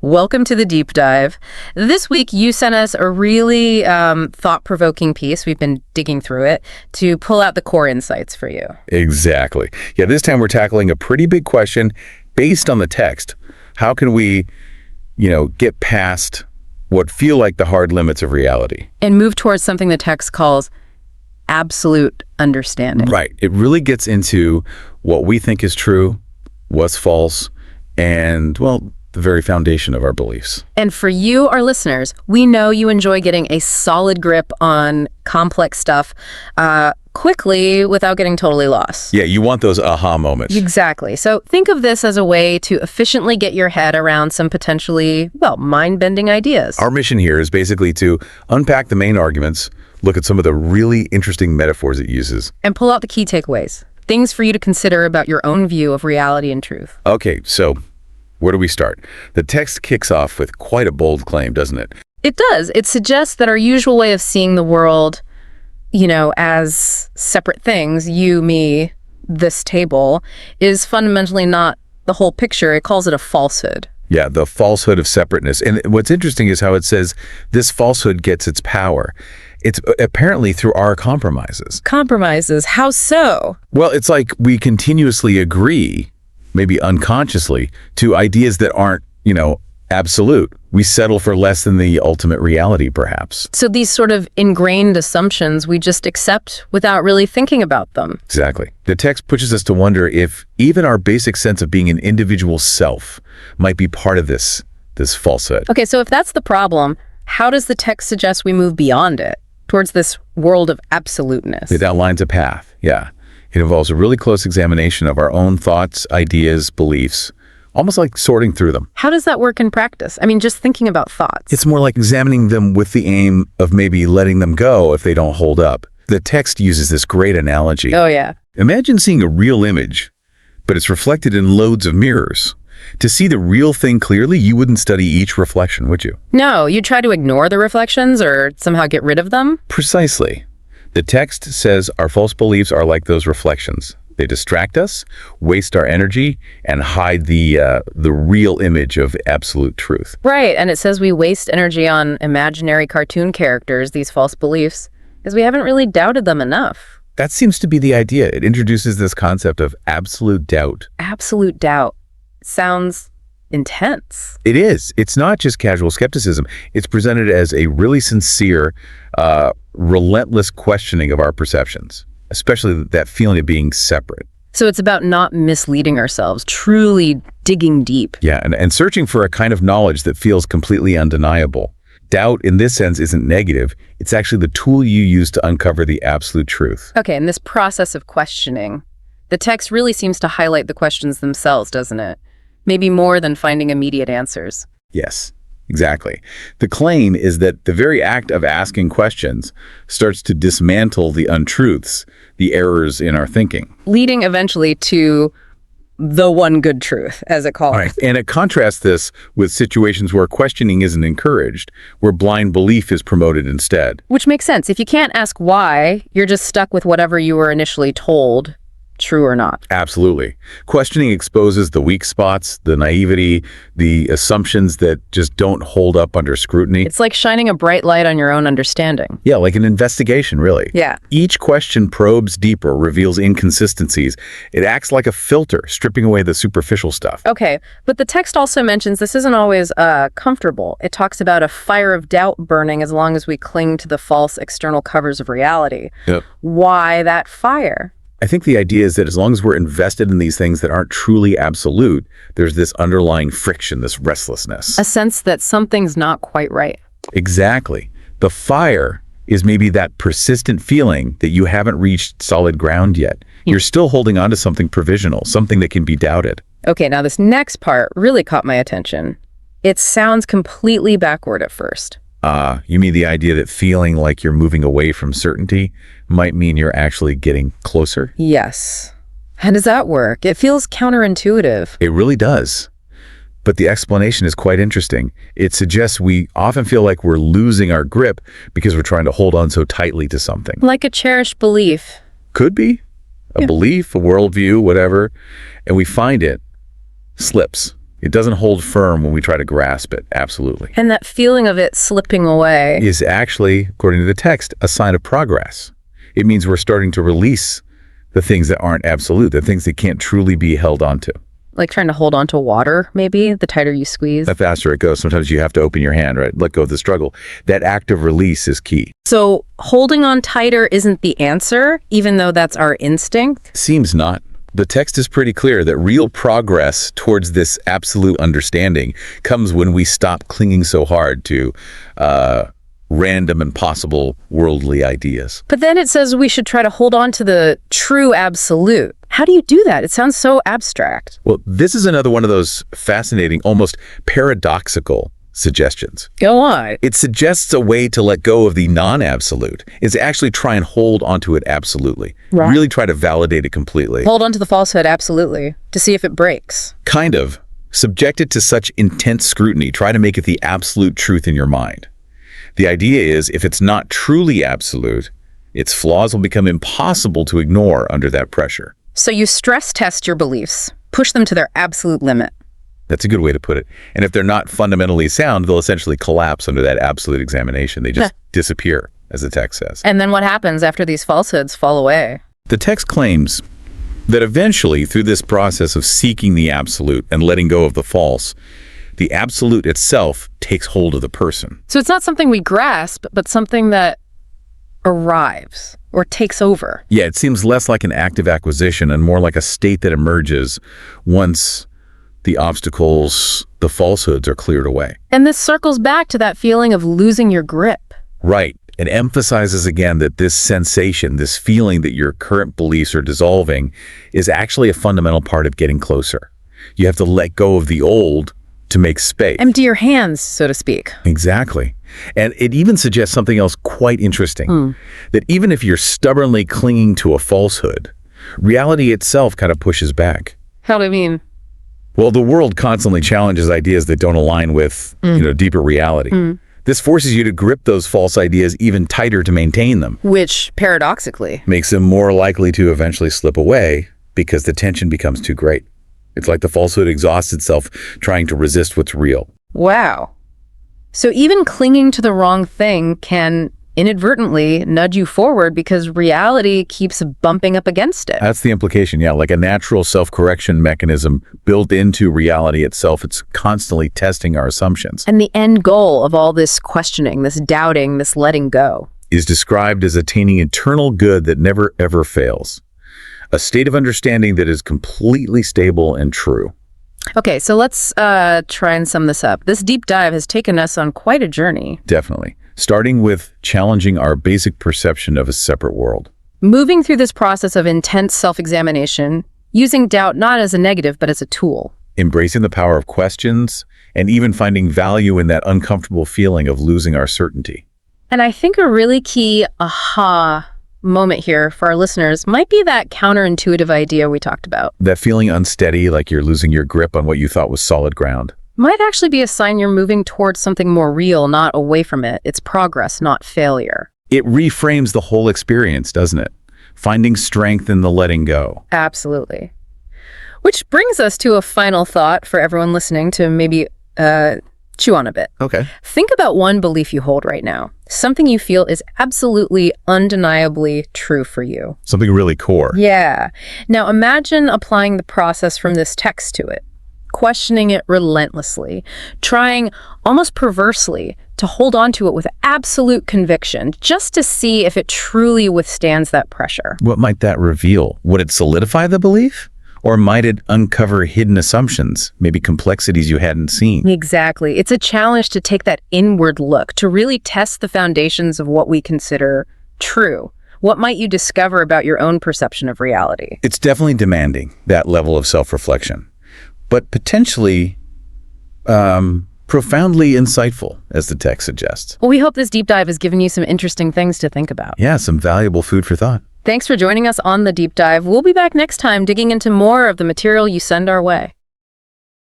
Welcome to the deep dive. This week, you sent us a really thought-provoking piece. We've been digging through it to pull out the core insights for you. Exactly. Yeah, this time we're tackling a pretty big question based on the text. How can we, get past what feel like the hard limits of reality? And move towards something the text calls absolute understanding. Right. It really gets into what we think is true, what's false, and, the very foundation of our beliefs. And for you, our listeners, we know you enjoy getting a solid grip on complex stuff quickly without getting totally lost. Yeah, you want those aha moments. Exactly. So think of this as a way to efficiently get your head around some potentially, mind-bending ideas. Our mission here is basically to unpack the main arguments, look at some of the really interesting metaphors it uses, and pull out the key takeaways, things for you to consider about your own view of reality and truth. Okay, so where do we start? The text kicks off with quite a bold claim, doesn't it? It does. It suggests that our usual way of seeing the world, as separate things, you, me, this table, is fundamentally not the whole picture. It calls it a falsehood. Yeah, the falsehood of separateness. And what's interesting is how it says this falsehood gets its power. It's apparently through our compromises. Compromises? How so? Well, it's like we continuously agree, maybe unconsciously, to ideas that aren't, absolute. We settle for less than the ultimate reality, perhaps. So these sort of ingrained assumptions we just accept without really thinking about them. Exactly. The text pushes us to wonder if even our basic sense of being an individual self might be part of this falsehood. Okay, so if that's the problem, how does the text suggest we move beyond it, towards this world of absoluteness? It outlines a path, yeah. It involves a really close examination of our own thoughts, ideas, beliefs, almost like sorting through them. How does that work in practice? I mean, just thinking about thoughts. It's more like examining them with the aim of maybe letting them go if they don't hold up. The text uses this great analogy. Oh, yeah. Imagine seeing a real image, but it's reflected in loads of mirrors. To see the real thing clearly, you wouldn't study each reflection, would you? No, you'd try to ignore the reflections or somehow get rid of them? Precisely. The text says our false beliefs are like those reflections. They distract us, waste our energy, and hide the real image of absolute truth. Right, and it says we waste energy on imaginary cartoon characters, these false beliefs, because we haven't really doubted them enough. That seems to be the idea. It introduces this concept of absolute doubt. Absolute doubt. Sounds intense. It is. It's not just casual skepticism. It's presented as a really sincere, relentless questioning of our perceptions, especially that feeling of being separate. So it's about not misleading ourselves, truly digging deep. Yeah, and searching for a kind of knowledge that feels completely undeniable. Doubt, in this sense, isn't negative. It's actually the tool you use to uncover the absolute truth. Okay, in this process of questioning, the text really seems to highlight the questions themselves, doesn't it? Maybe more than finding immediate answers. Yes, exactly. The claim is that the very act of asking questions starts to dismantle the untruths, the errors in our thinking. Leading eventually to the one good truth, as it calls. Right. And it contrasts this with situations where questioning isn't encouraged, where blind belief is promoted instead. Which makes sense. If you can't ask why, you're just stuck with whatever you were initially told, true or not. Absolutely. Questioning exposes the weak spots, the naivety, the assumptions that just don't hold up under scrutiny. It's like shining a bright light on your own understanding. Yeah, like an investigation, really. Yeah. Each question probes deeper, reveals inconsistencies. It acts like a filter, stripping away the superficial stuff. Okay, but the text also mentions this isn't always comfortable. It talks about a fire of doubt burning as long as we cling to the false external covers of reality. Yep. Why that fire? I think the idea is that as long as we're invested in these things that aren't truly absolute, there's this underlying friction, this restlessness. A sense that something's not quite right. Exactly. The fire is maybe that persistent feeling that you haven't reached solid ground yet. You're still holding on to something provisional, something that can be doubted. Okay, now this next part really caught my attention. It sounds completely backward at first. You mean the idea that feeling like you're moving away from certainty might mean you're actually getting closer? Yes. How does that work? It feels counterintuitive. It really does. But the explanation is quite interesting. It suggests we often feel like we're losing our grip because we're trying to hold on so tightly to something. Like a cherished belief. Could be. A belief, a worldview, whatever. And we find it slips. It doesn't hold firm when we try to grasp it, absolutely. And that feeling of it slipping away Is actually, according to the text, a sign of progress. It means we're starting to release the things that aren't absolute, the things that can't truly be held onto. like trying to hold on to water, maybe, the tighter you squeeze. The faster it goes. Sometimes you have to open your hand, right? Let go of the struggle. That act of release is key. So holding on tighter isn't the answer, even though that's our instinct? Seems not. The text is pretty clear that real progress towards this absolute understanding comes when we stop clinging so hard to random and possible worldly ideas. But then it says we should try to hold on to the true absolute. How do you do that? It sounds so abstract. Well, this is another one of those fascinating, almost paradoxical suggestions. Go on. It suggests a way to let go of the non-absolute is actually try and hold onto it absolutely. Right. Really try to validate it completely. Hold on to the falsehood, absolutely, to see if it breaks. Kind of. Subject it to such intense scrutiny. Try to make it the absolute truth in your mind. The idea is, if it's not truly absolute, its flaws will become impossible to ignore under that pressure. So you stress test your beliefs, push them to their absolute limit. That's a good way to put it. And if they're not fundamentally sound, they'll essentially collapse under that absolute examination. They just disappear, as the text says. And then what happens after these falsehoods fall away? The text claims that eventually, through this process of seeking the absolute and letting go of the false, the absolute itself takes hold of the person. So it's not something we grasp, but something that arrives or takes over. Yeah, it seems less like an active acquisition and more like a state that emerges once the obstacles, the falsehoods are cleared away. And this circles back to that feeling of losing your grip. Right. It emphasizes again that this sensation, this feeling that your current beliefs are dissolving, is actually a fundamental part of getting closer. You have to let go of the old to make space. Empty your hands, so to speak. Exactly. And it even suggests something else quite interesting, that even if you're stubbornly clinging to a falsehood, reality itself kind of pushes back. How do you mean? Well, the world constantly challenges ideas that don't align with, deeper reality. This forces you to grip those false ideas even tighter to maintain them. Which, paradoxically, Makes them more likely to eventually slip away because the tension becomes too great. It's like the falsehood exhausts itself trying to resist what's real. wow. So even clinging to the wrong thing can inadvertently nudge you forward because reality keeps bumping up against it. That's the implication, yeah, like a natural self-correction mechanism built into reality itself. It's constantly testing our assumptions. And the end goal of all this questioning, this doubting, this letting go, Is described as attaining eternal good that never ever fails. A state of understanding that is completely stable and true. Okay, so let's try and sum this up. This deep dive has taken us on quite a journey. Definitely. Starting with challenging our basic perception of a separate world. Moving through this process of intense self-examination, using doubt not as a negative, but as a tool. Embracing the power of questions, and even finding value in that uncomfortable feeling of losing our certainty. And I think a really key aha moment here for our listeners might be that counterintuitive idea we talked about. That feeling unsteady, like you're losing your grip on what you thought was solid ground. Might actually be a sign you're moving towards something more real, not away from it. It's progress, not failure. It reframes the whole experience, doesn't it? Finding strength in the letting go. Absolutely. Which brings us to a final thought for everyone listening to maybe chew on a bit. Okay. Think about one belief you hold right now, something you feel is absolutely undeniably true for you. Something really core. Yeah. Now imagine applying the process from this text to it, questioning it relentlessly, trying almost perversely to hold on to it with absolute conviction, just to see if it truly withstands that pressure. What might that reveal? Would it solidify the belief? Or might it uncover hidden assumptions, maybe complexities you hadn't seen? Exactly. It's a challenge to take that inward look, to really test the foundations of what we consider true. What might you discover about your own perception of reality? It's definitely demanding, that level of self-reflection, but potentially profoundly insightful, as the text suggests. Well, we hope this deep dive has given you some interesting things to think about. Yeah, some valuable food for thought. Thanks for joining us on The Deep Dive. We'll be back next time digging into more of the material you send our way.